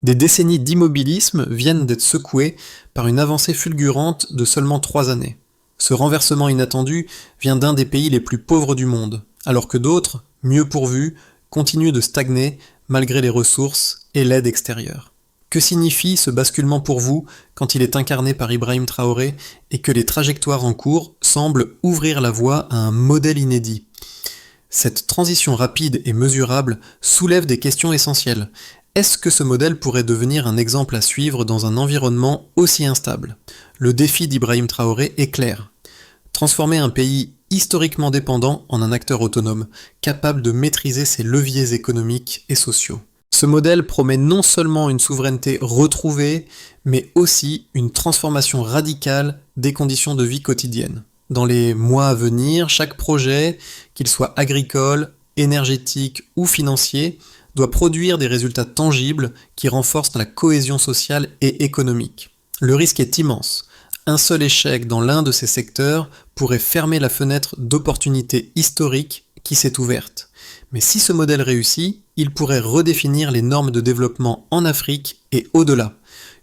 Des décennies d'immobilisme viennent d'être secouées par une avancée fulgurante de seulement 3 années. Ce renversement inattendu vient d'un des pays les plus pauvres du monde, alors que d'autres, mieux pourvus, continuent de stagner malgré les ressources et l'aide extérieure. Que signifie ce basculement pour vous quand il est incarné par Ibrahim Traoré et que les trajectoires en cours semblent ouvrir la voie à un modèle inédit ? Cette transition rapide et mesurable soulève des questions essentielles. Est-ce que ce modèle pourrait devenir un exemple à suivre dans un environnement aussi instable ? Le défi d'Ibrahim Traoré est clair. Transformer un pays historiquement dépendant en un acteur autonome, capable de maîtriser ses leviers économiques et sociaux. Ce modèle promet non seulement une souveraineté retrouvée, mais aussi une transformation radicale des conditions de vie quotidiennes. Dans les mois à venir, chaque projet, qu'il soit agricole, énergétique ou financier, doit produire des résultats tangibles qui renforcent la cohésion sociale et économique. Le risque est immense. Un seul échec dans l'un de ces secteurs pourrait fermer la fenêtre d'opportunités historiques qui s'est ouverte. Mais si ce modèle réussit, il pourrait redéfinir les normes de développement en Afrique et au-delà.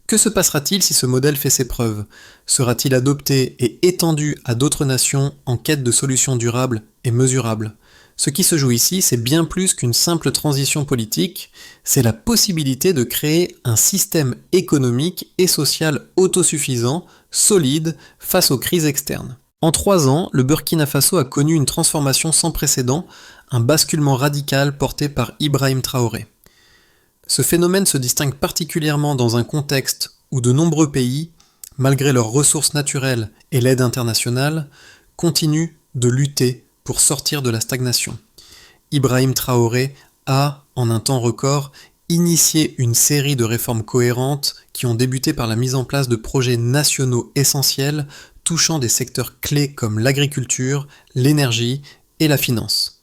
Que se passera-t-il si ce modèle fait ses preuves ? Sera-t-il adopté et étendu à d'autres nations en quête de solutions durables et mesurables ? Ce qui se joue ici, c'est bien plus qu'une simple transition politique, c'est la possibilité de créer un système économique et social autosuffisant, solide, face aux crises externes. En 3 ans, le Burkina Faso a connu une transformation sans précédent, un basculement radical porté par Ibrahim Traoré. Ce phénomène se distingue particulièrement dans un contexte où de nombreux pays, malgré leurs ressources naturelles et l'aide internationale, continuent de lutter pour sortir de la stagnation. Ibrahim Traoré a, en un temps record, initié une série de réformes cohérentes qui ont débuté par la mise en place de projets nationaux essentiels touchant des secteurs clés comme l'agriculture, l'énergie et la finance.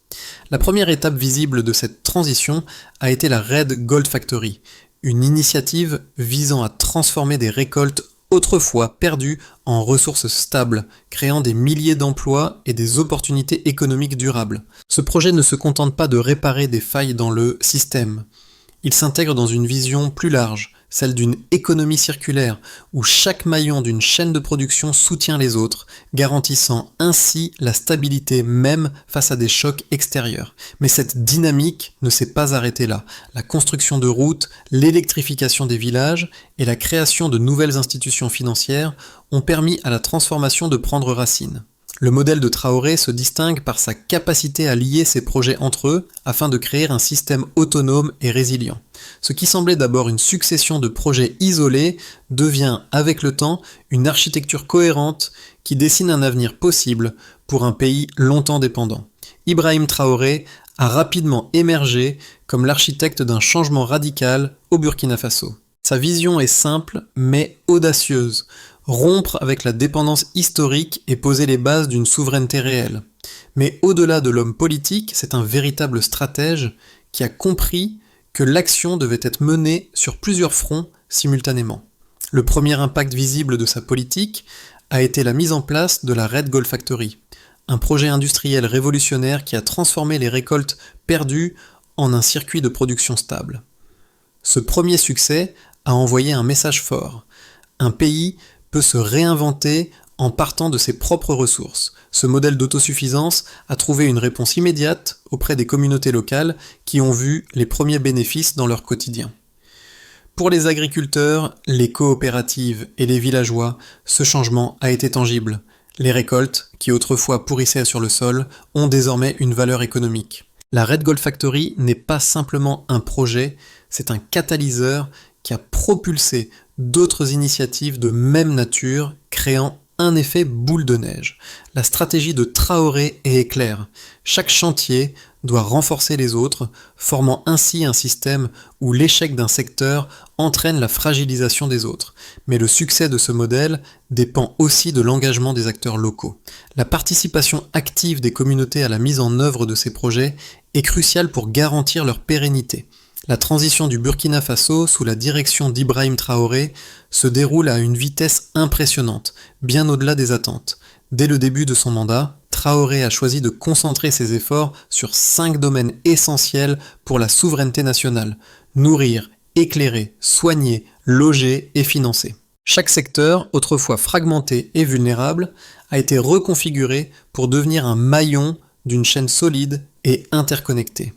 La première étape visible de cette transition a été la Red Gold Factory, une initiative visant à transformer des récoltes autrefois perdues en ressources stables, créant des milliers d'emplois et des opportunités économiques durables. Ce projet ne se contente pas de réparer des failles dans le système. Il s'intègre dans une vision plus large, celle d'une économie circulaire, où chaque maillon d'une chaîne de production soutient les autres, garantissant ainsi la stabilité même face à des chocs extérieurs. Mais cette dynamique ne s'est pas arrêtée là. La construction de routes, l'électrification des villages et la création de nouvelles institutions financières ont permis à la transformation de prendre racine. Le modèle de Traoré se distingue par sa capacité à lier ses projets entre eux afin de créer un système autonome et résilient. Ce qui semblait d'abord une succession de projets isolés devient, avec le temps, une architecture cohérente qui dessine un avenir possible pour un pays longtemps dépendant. Ibrahim Traoré a rapidement émergé comme l'architecte d'un changement radical au Burkina Faso. Sa vision est simple mais audacieuse. Rompre avec la dépendance historique et poser les bases d'une souveraineté réelle. Mais au-delà de l'homme politique, c'est un véritable stratège qui a compris que l'action devait être menée sur plusieurs fronts simultanément. Le premier impact visible de sa politique a été la mise en place de la Red Gold Factory, un projet industriel révolutionnaire qui a transformé les récoltes perdues en un circuit de production stable. Ce premier succès a envoyé un message fort. Un pays peut se réinventer en partant de ses propres ressources. Ce modèle d'autosuffisance a trouvé une réponse immédiate auprès des communautés locales qui ont vu les premiers bénéfices dans leur quotidien. Pour les agriculteurs, les coopératives et les villageois, ce changement a été tangible. Les récoltes, qui autrefois pourrissaient sur le sol, ont désormais une valeur économique. La Red Gold Factory n'est pas simplement un projet, c'est un catalyseur qui a propulsé d'autres initiatives de même nature, créant un effet boule de neige. La stratégie de Traoré est claire. Chaque chantier doit renforcer les autres, formant ainsi un système où l'échec d'un secteur entraîne la fragilisation des autres. Mais le succès de ce modèle dépend aussi de l'engagement des acteurs locaux. La participation active des communautés à la mise en œuvre de ces projets est cruciale pour garantir leur pérennité. La transition du Burkina Faso sous la direction d'Ibrahim Traoré se déroule à une vitesse impressionnante, bien au-delà des attentes. Dès le début de son mandat, Traoré a choisi de concentrer ses efforts sur 5 domaines essentiels pour la souveraineté nationale: nourrir, éclairer, soigner, loger et financer. Chaque secteur, autrefois fragmenté et vulnérable, a été reconfiguré pour devenir un maillon d'une chaîne solide et interconnectée.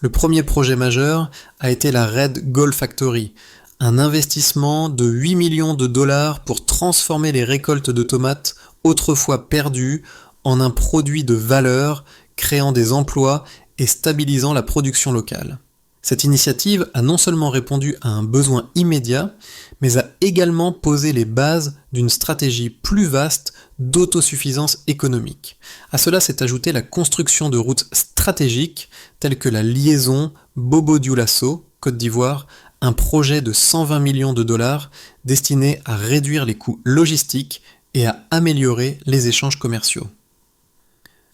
Le premier projet majeur a été la Red Gold Factory, un investissement de 8 millions de dollars pour transformer les récoltes de tomates autrefois perdues en un produit de valeur, créant des emplois et stabilisant la production locale. Cette initiative a non seulement répondu à un besoin immédiat, mais a également posé les bases d'une stratégie plus vaste d'autosuffisance économique. À cela s'est ajoutée la construction de routes stratégiques telles que la liaison Bobo-Dioulasso, Côte d'Ivoire, un projet de 120 millions de dollars destiné à réduire les coûts logistiques et à améliorer les échanges commerciaux.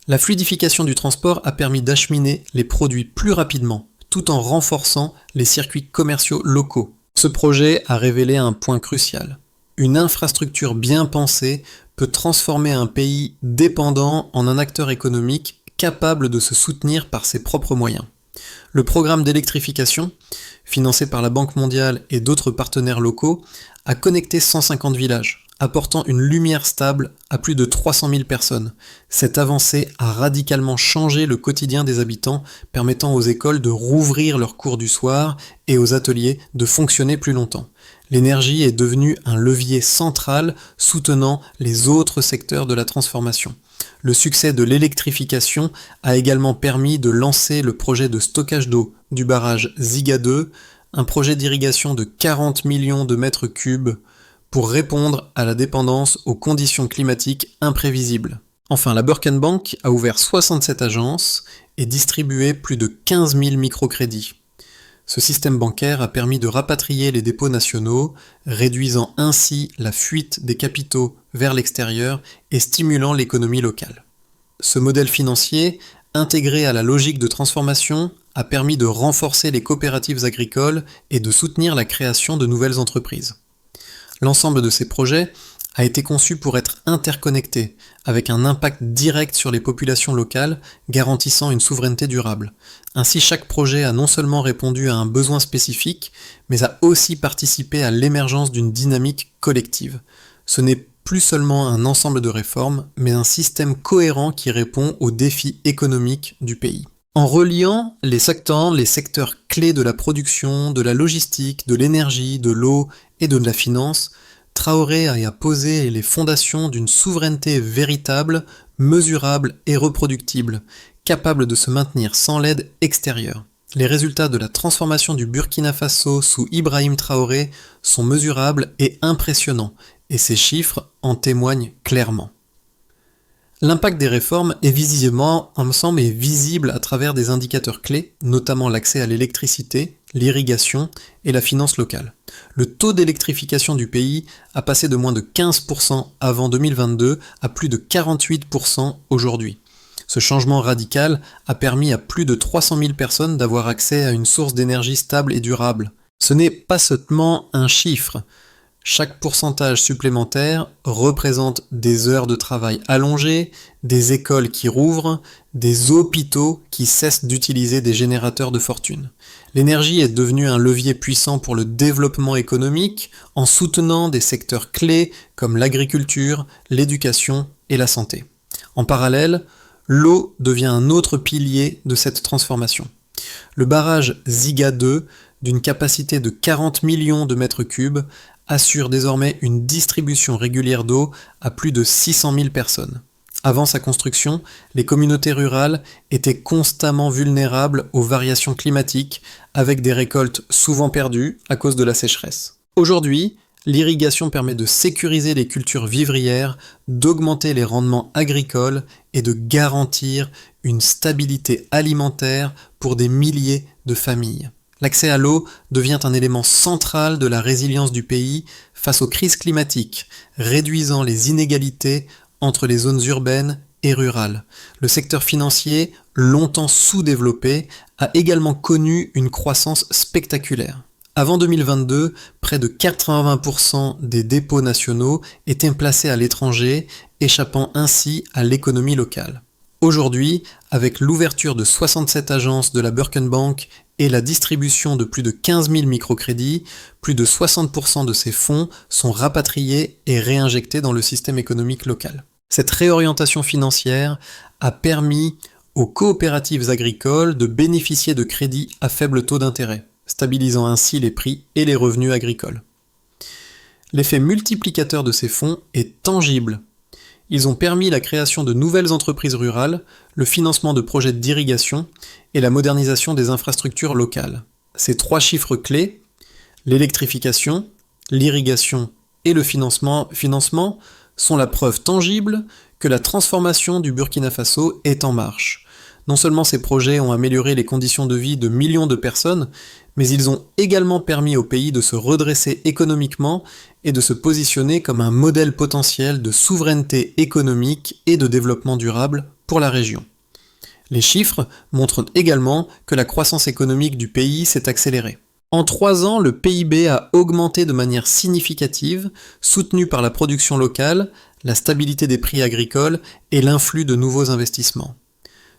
La fluidification du transport a permis d'acheminer les produits plus rapidement, tout en renforçant les circuits commerciaux locaux. Ce projet a révélé un point crucial. Une infrastructure bien pensée peut transformer un pays dépendant en un acteur économique capable de se soutenir par ses propres moyens. Le programme d'électrification, financé par la Banque mondiale et d'autres partenaires locaux, a connecté 150 villages, apportant une lumière stable à plus de 300 000 personnes. Cette avancée a radicalement changé le quotidien des habitants, permettant aux écoles de rouvrir leurs cours du soir et aux ateliers de fonctionner plus longtemps. L'énergie est devenue un levier central soutenant les autres secteurs de la transformation. Le succès de l'électrification a également permis de lancer le projet de stockage d'eau du barrage Ziga 2, un projet d'irrigation de 40 millions de mètres cubes pour répondre à la dépendance aux conditions climatiques imprévisibles. Enfin, la Birken Bank a ouvert 67 agences et distribué plus de 15 000 microcrédits. Ce système bancaire a permis de rapatrier les dépôts nationaux, réduisant ainsi la fuite des capitaux vers l'extérieur et stimulant l'économie locale. Ce modèle financier, intégré à la logique de transformation, a permis de renforcer les coopératives agricoles et de soutenir la création de nouvelles entreprises. L'ensemble de ces projets a été conçu pour être interconnecté, avec un impact direct sur les populations locales, garantissant une souveraineté durable. Ainsi, chaque projet a non seulement répondu à un besoin spécifique, mais a aussi participé à l'émergence d'une dynamique collective. Ce n'est plus seulement un ensemble de réformes, mais un système cohérent qui répond aux défis économiques du pays. En reliant les secteurs clés de la production, de la logistique, de l'énergie, de l'eau et de la finance, Traoré a posé les fondations d'une souveraineté véritable, mesurable et reproductible, capable de se maintenir sans l'aide extérieure. Les résultats de la transformation du Burkina Faso sous Ibrahim Traoré sont mesurables et impressionnants, et ces chiffres en témoignent clairement. L'impact des réformes est visible à travers des indicateurs clés, notamment l'accès à l'électricité, l'irrigation et la finance locale. Le taux d'électrification du pays a passé de moins de 15% avant 2022 à plus de 48% aujourd'hui. Ce changement radical a permis à plus de 300 000 personnes d'avoir accès à une source d'énergie stable et durable. Ce n'est pas seulement un chiffre. Chaque pourcentage supplémentaire représente des heures de travail allongées, des écoles qui rouvrent, des hôpitaux qui cessent d'utiliser des générateurs de fortune. L'énergie est devenue un levier puissant pour le développement économique en soutenant des secteurs clés comme l'agriculture, l'éducation et la santé. En parallèle, l'eau devient un autre pilier de cette transformation. Le barrage Ziga 2, d'une capacité de 40 millions de mètres cubes, assure désormais une distribution régulière d'eau à plus de 600 000 personnes. Avant sa construction, les communautés rurales étaient constamment vulnérables aux variations climatiques, avec des récoltes souvent perdues à cause de la sécheresse. Aujourd'hui, l'irrigation permet de sécuriser les cultures vivrières, d'augmenter les rendements agricoles et de garantir une stabilité alimentaire pour des milliers de familles. L'accès à l'eau devient un élément central de la résilience du pays face aux crises climatiques, réduisant les inégalités entre les zones urbaines et rurales. Le secteur financier, longtemps sous-développé, a également connu une croissance spectaculaire. Avant 2022, près de 80% des dépôts nationaux étaient placés à l'étranger, échappant ainsi à l'économie locale. Aujourd'hui, avec l'ouverture de 67 agences de la Birkenbank et la distribution de plus de 15 000 microcrédits, plus de 60% de ces fonds sont rapatriés et réinjectés dans le système économique local. Cette réorientation financière a permis aux coopératives agricoles de bénéficier de crédits à faible taux d'intérêt, stabilisant ainsi les prix et les revenus agricoles. L'effet multiplicateur de ces fonds est tangible. Ils ont permis la création de nouvelles entreprises rurales, le financement de projets d'irrigation et la modernisation des infrastructures locales. Ces trois chiffres clés, l'électrification, l'irrigation et le financement, sont la preuve tangible que la transformation du Burkina Faso est en marche. Non seulement ces projets ont amélioré les conditions de vie de millions de personnes, mais ils ont également permis au pays de se redresser économiquement et de se positionner comme un modèle potentiel de souveraineté économique et de développement durable pour la région. Les chiffres montrent également que la croissance économique du pays s'est accélérée. En 3 ans, le PIB a augmenté de manière significative, soutenu par la production locale, la stabilité des prix agricoles et l'influx de nouveaux investissements.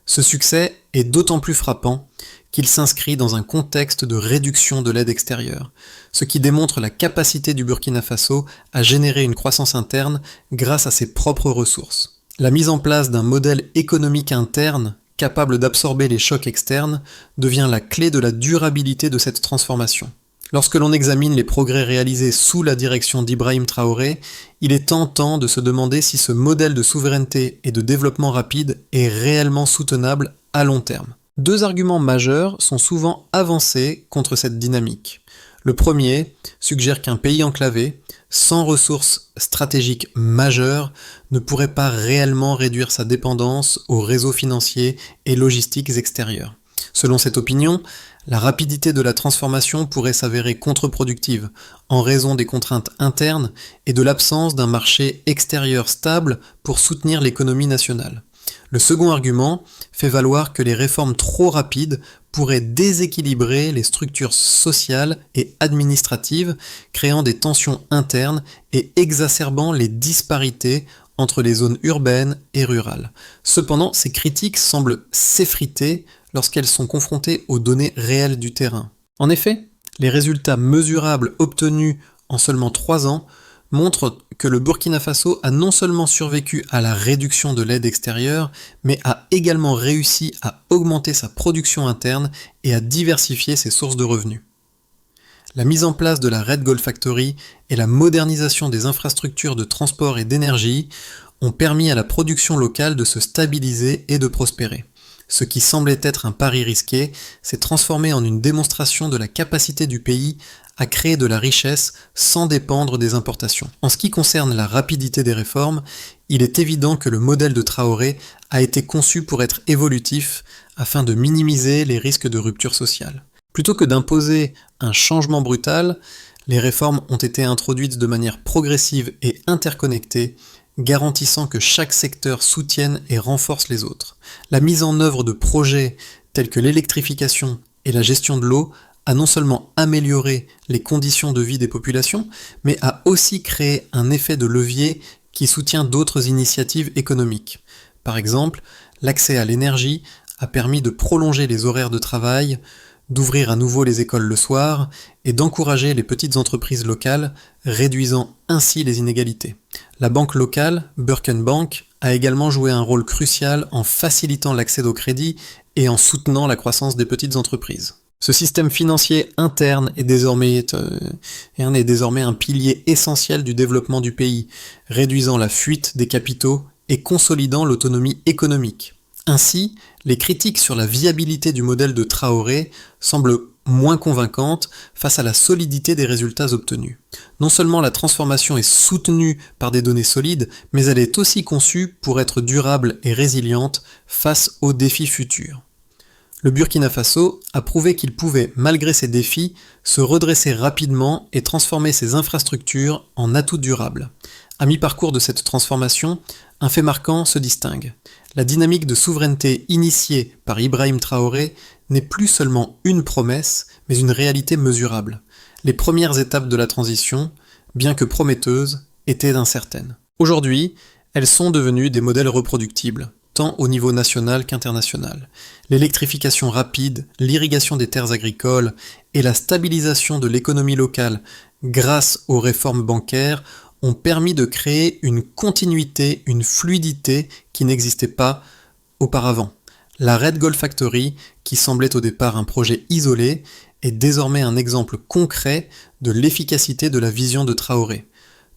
Ce succès est d'autant plus frappant qu'il s'inscrit dans un contexte de réduction de l'aide extérieure, ce qui démontre la capacité du Burkina Faso à générer une croissance interne grâce à ses propres ressources. La mise en place d'un modèle économique interne capable d'absorber les chocs externes devient la clé de la durabilité de cette transformation. Lorsque l'on examine les progrès réalisés sous la direction d'Ibrahim Traoré, il est tentant de se demander si ce modèle de souveraineté et de développement rapide est réellement soutenable à long terme. 2 arguments majeurs sont souvent avancés contre cette dynamique. Le premier suggère qu'un pays enclavé, sans ressources stratégiques majeures, ne pourrait pas réellement réduire sa dépendance aux réseaux financiers et logistiques extérieurs. Selon cette opinion, la rapidité de la transformation pourrait s'avérer contre-productive en raison des contraintes internes et de l'absence d'un marché extérieur stable pour soutenir l'économie nationale. Le second argument fait valoir que les réformes trop rapides pourraient déséquilibrer les structures sociales et administratives, créant des tensions internes et exacerbant les disparités entre les zones urbaines et rurales. Cependant, ces critiques semblent s'effriter lorsqu'elles sont confrontées aux données réelles du terrain. En effet, les résultats mesurables obtenus en seulement 3 ans montrent que le Burkina Faso a non seulement survécu à la réduction de l'aide extérieure, mais a également réussi à augmenter sa production interne et à diversifier ses sources de revenus. La mise en place de la Red Gold Factory et la modernisation des infrastructures de transport et d'énergie ont permis à la production locale de se stabiliser et de prospérer. Ce qui semblait être un pari risqué s'est transformé en une démonstration de la capacité du pays à créer de la richesse sans dépendre des importations. En ce qui concerne la rapidité des réformes, il est évident que le modèle de Traoré a été conçu pour être évolutif afin de minimiser les risques de rupture sociale. Plutôt que d'imposer un changement brutal, les réformes ont été introduites de manière progressive et interconnectée, garantissant que chaque secteur soutienne et renforce les autres. La mise en œuvre de projets tels que l'électrification et la gestion de l'eau a non seulement amélioré les conditions de vie des populations, mais a aussi créé un effet de levier qui soutient d'autres initiatives économiques. Par exemple, l'accès à l'énergie a permis de prolonger les horaires de travail, d'ouvrir à nouveau les écoles le soir et d'encourager les petites entreprises locales, réduisant ainsi les inégalités. La banque locale, Birkenbank, a également joué un rôle crucial en facilitant l'accès au crédit et en soutenant la croissance des petites entreprises. Ce système financier interne est désormais un pilier essentiel du développement du pays, réduisant la fuite des capitaux et consolidant l'autonomie économique. Ainsi, les critiques sur la viabilité du modèle de Traoré semblent moins convaincantes face à la solidité des résultats obtenus. Non seulement la transformation est soutenue par des données solides, mais elle est aussi conçue pour être durable et résiliente face aux défis futurs. Le Burkina Faso a prouvé qu'il pouvait, malgré ces défis, se redresser rapidement et transformer ses infrastructures en atouts durables. À mi-parcours de cette transformation, un fait marquant se distingue. La dynamique de souveraineté initiée par Ibrahim Traoré n'est plus seulement une promesse, mais une réalité mesurable. Les premières étapes de la transition, bien que prometteuses, étaient incertaines. Aujourd'hui, elles sont devenues des modèles reproductibles. tant au niveau national qu'international. L'électrification rapide, l'irrigation des terres agricoles et la stabilisation de l'économie locale grâce aux réformes bancaires ont permis de créer une continuité, une fluidité qui n'existait pas auparavant. La Red Gold Factory, qui semblait au départ un projet isolé, est désormais un exemple concret de l'efficacité de la vision de Traoré.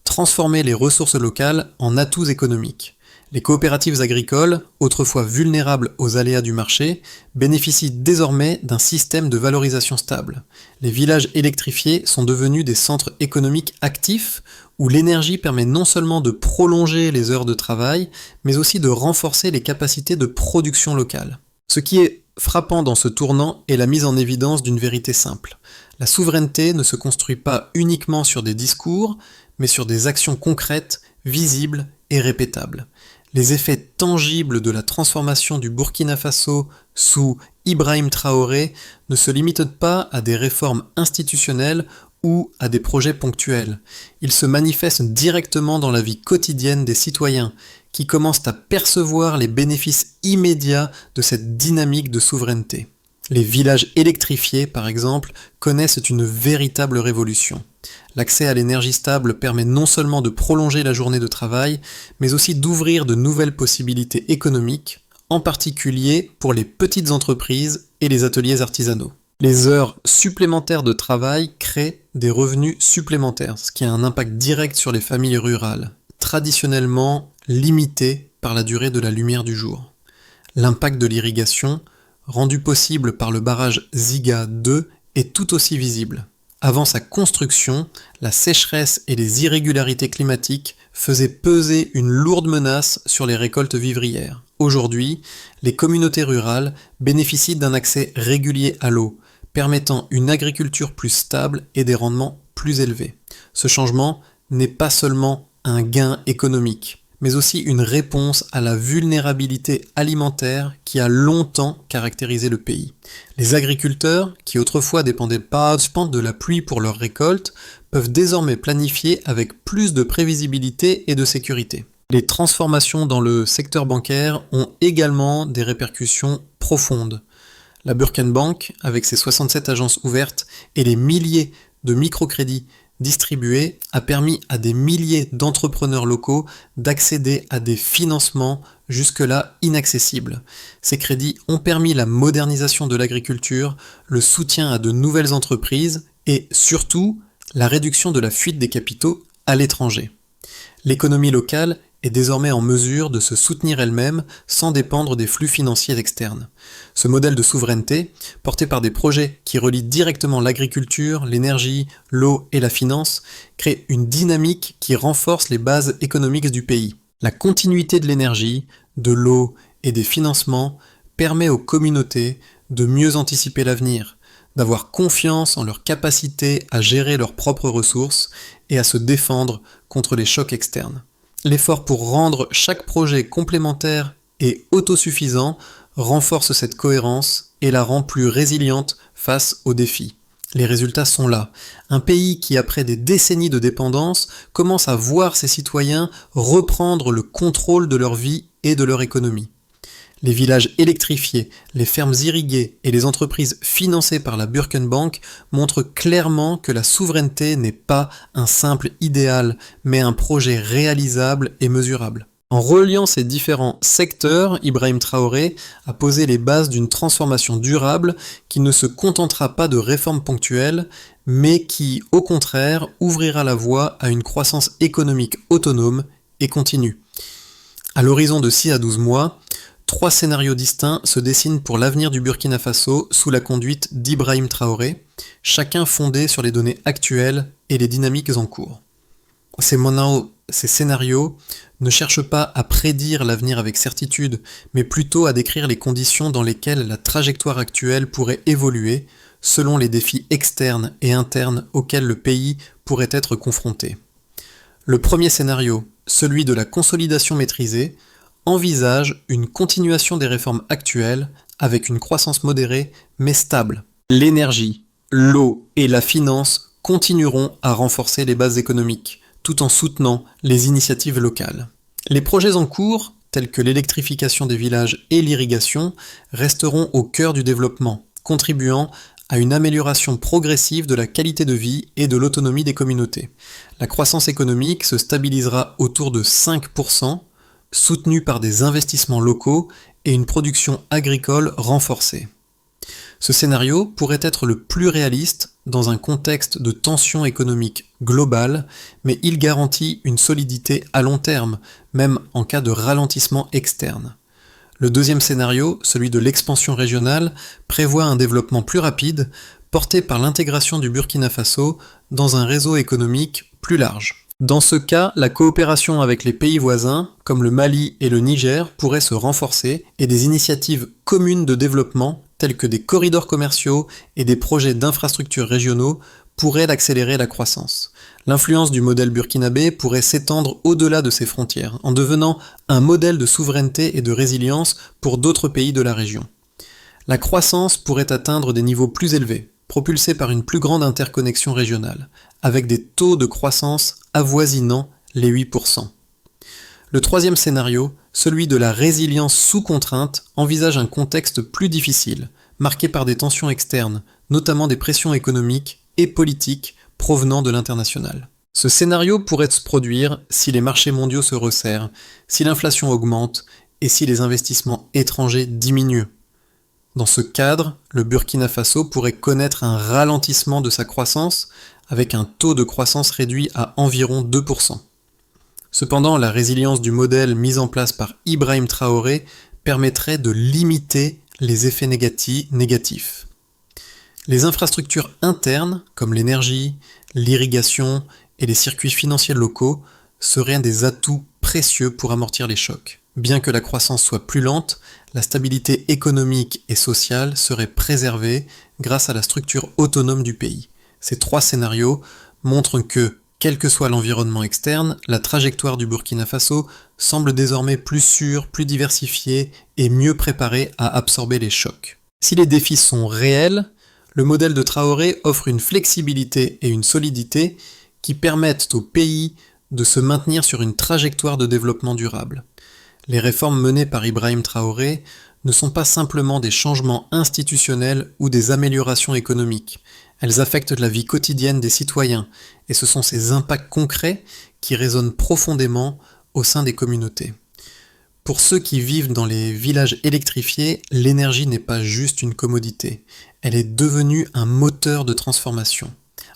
Transformer les ressources locales en atouts économiques. Les coopératives agricoles, autrefois vulnérables aux aléas du marché, bénéficient désormais d'un système de valorisation stable. Les villages électrifiés sont devenus des centres économiques actifs où l'énergie permet non seulement de prolonger les heures de travail, mais aussi de renforcer les capacités de production locale. Ce qui est frappant dans ce tournant est la mise en évidence d'une vérité simple. La souveraineté ne se construit pas uniquement sur des discours, mais sur des actions concrètes, visibles et répétables. Les effets tangibles de la transformation du Burkina Faso sous Ibrahim Traoré ne se limitent pas à des réformes institutionnelles ou à des projets ponctuels. Ils se manifestent directement dans la vie quotidienne des citoyens, qui commencent à percevoir les bénéfices immédiats de cette dynamique de souveraineté. Les villages électrifiés, par exemple, connaissent une véritable révolution. L'accès à l'énergie stable permet non seulement de prolonger la journée de travail, mais aussi d'ouvrir de nouvelles possibilités économiques, en particulier pour les petites entreprises et les ateliers artisanaux. Les heures supplémentaires de travail créent des revenus supplémentaires, ce qui a un impact direct sur les familles rurales, traditionnellement limitées par la durée de la lumière du jour. L'impact de l'irrigation, rendu possible par le barrage Ziga 2, est tout aussi visible. Avant sa construction, la sécheresse et les irrégularités climatiques faisaient peser une lourde menace sur les récoltes vivrières. Aujourd'hui, les communautés rurales bénéficient d'un accès régulier à l'eau, permettant une agriculture plus stable et des rendements plus élevés. Ce changement n'est pas seulement un gain économique, mais aussi une réponse à la vulnérabilité alimentaire qui a longtemps caractérisé le pays. Les agriculteurs, qui autrefois dépendaient pas de la pluie pour leurs récoltes, peuvent désormais planifier avec plus de prévisibilité et de sécurité. Les transformations dans le secteur bancaire ont également des répercussions profondes. La Burken Bank, avec ses 67 agences ouvertes et les milliers de microcrédits distribués, a permis à des milliers d'entrepreneurs locaux d'accéder à des financements jusque-là inaccessibles. Ces crédits ont permis la modernisation de l'agriculture, le soutien à de nouvelles entreprises et surtout la réduction de la fuite des capitaux à l'étranger. L'économie locale est désormais en mesure de se soutenir elle-même sans dépendre des flux financiers externes. Ce modèle de souveraineté, porté par des projets qui relient directement l'agriculture, l'énergie, l'eau et la finance, crée une dynamique qui renforce les bases économiques du pays. La continuité de l'énergie, de l'eau et des financements permet aux communautés de mieux anticiper l'avenir, d'avoir confiance en leur capacité à gérer leurs propres ressources et à se défendre contre les chocs externes. L'effort pour rendre chaque projet complémentaire et autosuffisant renforce cette cohérence et la rend plus résiliente face aux défis. Les résultats sont là. Un pays qui, après des décennies de dépendance, commence à voir ses citoyens reprendre le contrôle de leur vie et de leur économie. Les villages électrifiés, les fermes irriguées et les entreprises financées par la Burken Bank montrent clairement que la souveraineté n'est pas un simple idéal, mais un projet réalisable et mesurable. En reliant ces différents secteurs, Ibrahim Traoré a posé les bases d'une transformation durable qui ne se contentera pas de réformes ponctuelles, mais qui, au contraire, ouvrira la voie à une croissance économique autonome et continue. À l'horizon de 6 à 12 mois, 3 scénarios distincts se dessinent pour l'avenir du Burkina Faso sous la conduite d'Ibrahim Traoré, chacun fondé sur les données actuelles et les dynamiques en cours. Ces scénarios ne cherchent pas à prédire l'avenir avec certitude, mais plutôt à décrire les conditions dans lesquelles la trajectoire actuelle pourrait évoluer selon les défis externes et internes auxquels le pays pourrait être confronté. Le premier scénario, celui de la consolidation maîtrisée, envisage une continuation des réformes actuelles avec une croissance modérée mais stable. L'énergie, l'eau et la finance continueront à renforcer les bases économiques, tout en soutenant les initiatives locales. Les projets en cours tels que l'électrification des villages et l'irrigation, resteront au cœur du développement, contribuant à une amélioration progressive de la qualité de vie et de l'autonomie des communautés. La croissance économique se stabilisera autour de 5%, soutenue par des investissements locaux et une production agricole renforcée. Ce scénario pourrait être le plus réaliste dans un contexte de tension économique globale, mais il garantit une solidité à long terme, même en cas de ralentissement externe. Le deuxième scénario, celui de l'expansion régionale, prévoit un développement plus rapide, porté par l'intégration du Burkina Faso dans un réseau économique plus large. Dans ce cas, la coopération avec les pays voisins, comme le Mali et le Niger, pourrait se renforcer et des initiatives communes de développement, telles que des corridors commerciaux et des projets d'infrastructures régionaux, pourraient accélérer la croissance. L'influence du modèle burkinabé pourrait s'étendre au-delà de ses frontières, en devenant un modèle de souveraineté et de résilience pour d'autres pays de la région. La croissance pourrait atteindre des niveaux plus élevés, propulsée par une plus grande interconnexion régionale, avec des taux de croissance avoisinant les 8%. Le troisième scénario, celui de la résilience sous contrainte, envisage un contexte plus difficile, marqué par des tensions externes, notamment des pressions économiques et politiques provenant de l'international. Ce scénario pourrait se produire si les marchés mondiaux se resserrent, si l'inflation augmente et si les investissements étrangers diminuent. Dans ce cadre, le Burkina Faso pourrait connaître un ralentissement de sa croissance avec un taux de croissance réduit à environ 2%. Cependant, la résilience du modèle mis en place par Ibrahim Traoré permettrait de limiter les effets négatifs. Les infrastructures internes, comme l'énergie, l'irrigation et les circuits financiers locaux, seraient des atouts précieux pour amortir les chocs. Bien que la croissance soit plus lente, la stabilité économique et sociale serait préservée grâce à la structure autonome du pays. Ces trois scénarios montrent que, quel que soit l'environnement externe, la trajectoire du Burkina Faso semble désormais plus sûre, plus diversifiée et mieux préparée à absorber les chocs. Si les défis sont réels, le modèle de Traoré offre une flexibilité et une solidité qui permettent au pays de se maintenir sur une trajectoire de développement durable. Les réformes menées par Ibrahim Traoré ne sont pas simplement des changements institutionnels ou des améliorations économiques. Elles affectent la vie quotidienne des citoyens, et ce sont ces impacts concrets qui résonnent profondément au sein des communautés. Pour ceux qui vivent dans les villages électrifiés, l'énergie n'est pas juste une commodité, elle est devenue un moteur de transformation.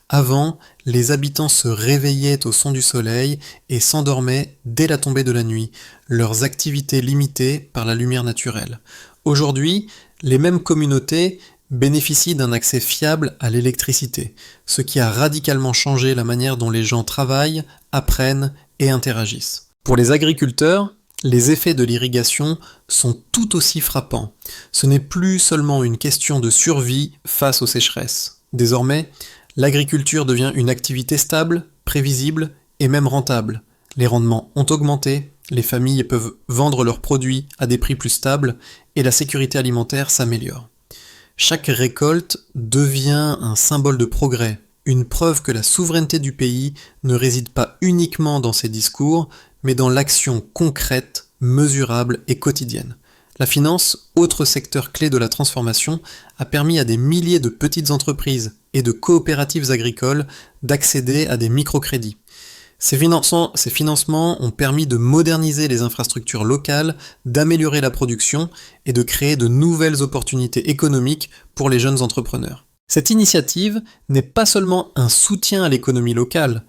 Avant, les habitants se réveillaient au son du soleil et s'endormaient dès la tombée de la nuit, leurs activités limitées par la lumière naturelle. Aujourd'hui, les mêmes communautés bénéficient d'un accès fiable à l'électricité, ce qui a radicalement changé la manière dont les gens travaillent, apprennent et interagissent. Pour les agriculteurs, les effets de l'irrigation sont tout aussi frappants. Ce n'est plus seulement une question de survie face aux sécheresses. Désormais, l'agriculture devient une activité stable, prévisible et même rentable. Les rendements ont augmenté, les familles peuvent vendre leurs produits à des prix plus stables et la sécurité alimentaire s'améliore. Chaque récolte devient un symbole de progrès, une preuve que la souveraineté du pays ne réside pas uniquement dans ses discours, mais dans l'action concrète, mesurable et quotidienne. La finance, autre secteur clé de la transformation, a permis à des milliers de petites entreprises et de coopératives agricoles d'accéder à des microcrédits. Ces financements ont permis de moderniser les infrastructures locales, d'améliorer la production et de créer de nouvelles opportunités économiques pour les jeunes entrepreneurs. Cette initiative n'est pas seulement un soutien à l'économie locale,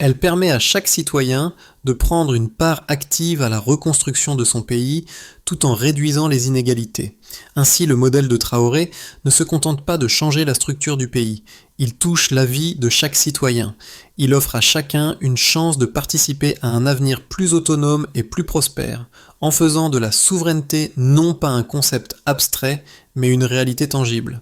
elle permet à chaque citoyen de prendre une part active à la reconstruction de son pays tout en réduisant les inégalités. Ainsi, le modèle de Traoré ne se contente pas de changer la structure du pays, il touche la vie de chaque citoyen. Il offre à chacun une chance de participer à un avenir plus autonome et plus prospère, en faisant de la souveraineté non pas un concept abstrait, mais une réalité tangible.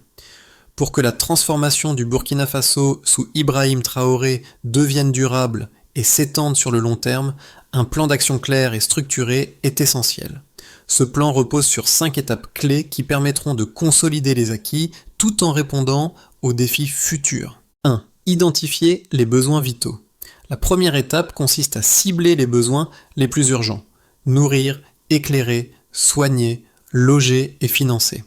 Pour que la transformation du Burkina Faso sous Ibrahim Traoré devienne durable et s'étende sur le long terme, un plan d'action clair et structuré est essentiel. Ce plan repose sur 5 étapes clés qui permettront de consolider les acquis tout en répondant aux défis futurs. 1. Identifier les besoins vitaux. La première étape consiste à cibler les besoins les plus urgents. Nourrir, éclairés, soignés, logés et financés.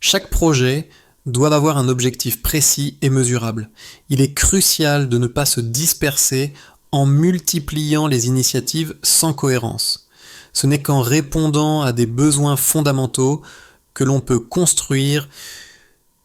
Chaque projet doit avoir un objectif précis et mesurable. Il est crucial de ne pas se disperser en multipliant les initiatives sans cohérence. Ce n'est qu'en répondant à des besoins fondamentaux que l'on peut construire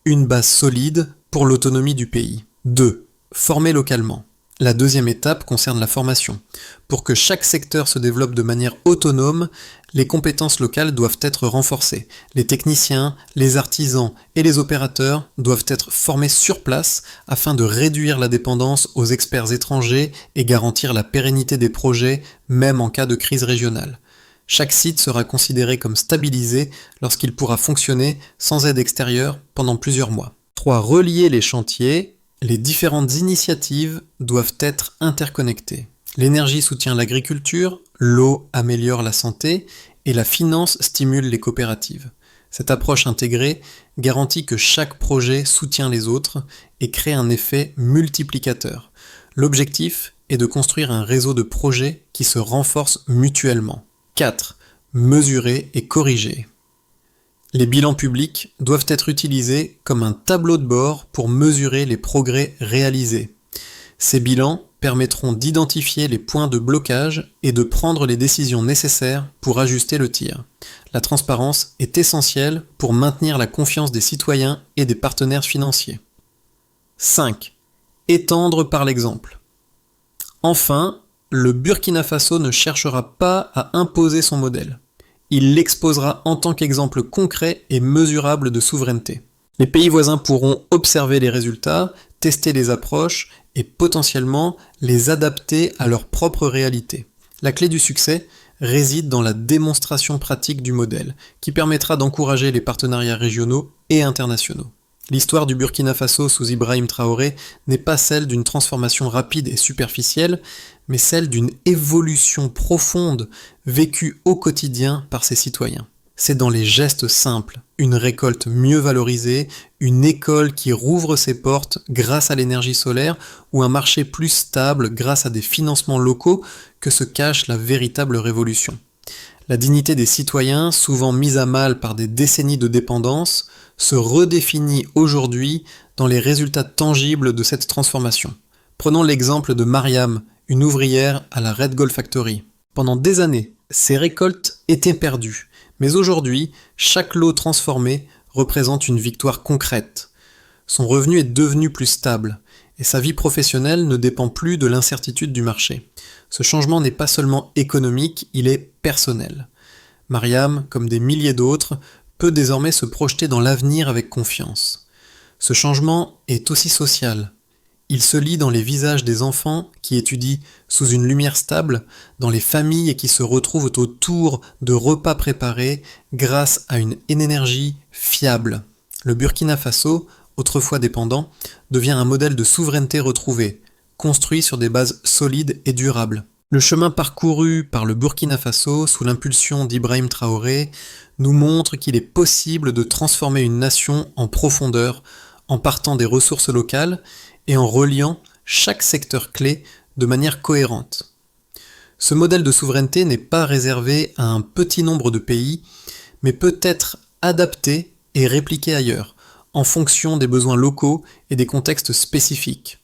une base solide pour l'autonomie du pays. 2. Former localement. La deuxième étape concerne la formation. Pour que chaque secteur se développe de manière autonome, les compétences locales doivent être renforcées. Les techniciens, les artisans et les opérateurs doivent être formés sur place afin de réduire la dépendance aux experts étrangers et garantir la pérennité des projets, même en cas de crise régionale. Chaque site sera considéré comme stabilisé lorsqu'il pourra fonctionner sans aide extérieure pendant plusieurs mois. 3. Relier les chantiers. Les différentes initiatives doivent être interconnectées. L'énergie soutient l'agriculture, l'eau améliore la santé et la finance stimule les coopératives. Cette approche intégrée garantit que chaque projet soutient les autres et crée un effet multiplicateur. L'objectif est de construire un réseau de projets qui se renforcent mutuellement. 4. Mesurer et corriger. Les bilans publics doivent être utilisés comme un tableau de bord pour mesurer les progrès réalisés. Ces bilans permettront d'identifier les points de blocage et de prendre les décisions nécessaires pour ajuster le tir. La transparence est essentielle pour maintenir la confiance des citoyens et des partenaires financiers. 5. Étendre par l'exemple. Enfin, le Burkina Faso ne cherchera pas à imposer son modèle. Il l'exposera en tant qu'exemple concret et mesurable de souveraineté. Les pays voisins pourront observer les résultats, tester les approches et potentiellement les adapter à leur propre réalité. La clé du succès réside dans la démonstration pratique du modèle, qui permettra d'encourager les partenariats régionaux et internationaux. L'histoire du Burkina Faso sous Ibrahim Traoré n'est pas celle d'une transformation rapide et superficielle, mais celle d'une évolution profonde vécue au quotidien par ses citoyens. C'est dans les gestes simples, une récolte mieux valorisée, une école qui rouvre ses portes grâce à l'énergie solaire ou un marché plus stable grâce à des financements locaux que se cache la véritable révolution. La dignité des citoyens, souvent mise à mal par des décennies de dépendance, se redéfinit aujourd'hui dans les résultats tangibles de cette transformation. Prenons l'exemple de Mariam, une ouvrière à la Red Gold Factory. Pendant des années, ses récoltes étaient perdues, mais aujourd'hui, chaque lot transformé représente une victoire concrète. Son revenu est devenu plus stable, et sa vie professionnelle ne dépend plus de l'incertitude du marché. Ce changement n'est pas seulement économique, il est personnel. Mariam, comme des milliers d'autres, peut désormais se projeter dans l'avenir avec confiance. Ce changement est aussi social. Il se lit dans les visages des enfants qui étudient sous une lumière stable, dans les familles qui se retrouvent autour de repas préparés grâce à une énergie fiable. Le Burkina Faso, autrefois dépendant, devient un modèle de souveraineté retrouvée, construit sur des bases solides et durables. Le chemin parcouru par le Burkina Faso sous l'impulsion d'Ibrahim Traoré nous montre qu'il est possible de transformer une nation en profondeur en partant des ressources locales et en reliant chaque secteur clé de manière cohérente. Ce modèle de souveraineté n'est pas réservé à un petit nombre de pays, mais peut être adapté et répliqué ailleurs, en fonction des besoins locaux et des contextes spécifiques.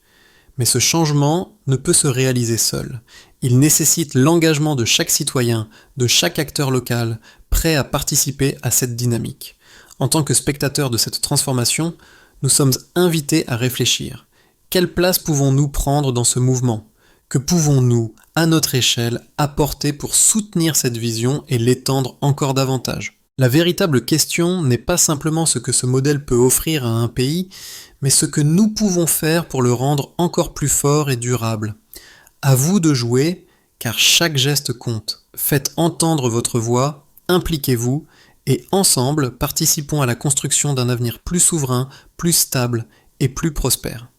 Mais ce changement ne peut se réaliser seul. Il nécessite l'engagement de chaque citoyen, de chaque acteur local, prêt à participer à cette dynamique. En tant que spectateurs de cette transformation, nous sommes invités à réfléchir. Quelle place pouvons-nous prendre dans ce mouvement ? Que pouvons-nous, à notre échelle, apporter pour soutenir cette vision et l'étendre encore davantage ? La véritable question n'est pas simplement ce que ce modèle peut offrir à un pays, mais ce que nous pouvons faire pour le rendre encore plus fort et durable. À vous de jouer, car chaque geste compte. Faites entendre votre voix, impliquez-vous, et ensemble, participons à la construction d'un avenir plus souverain, plus stable et plus prospère.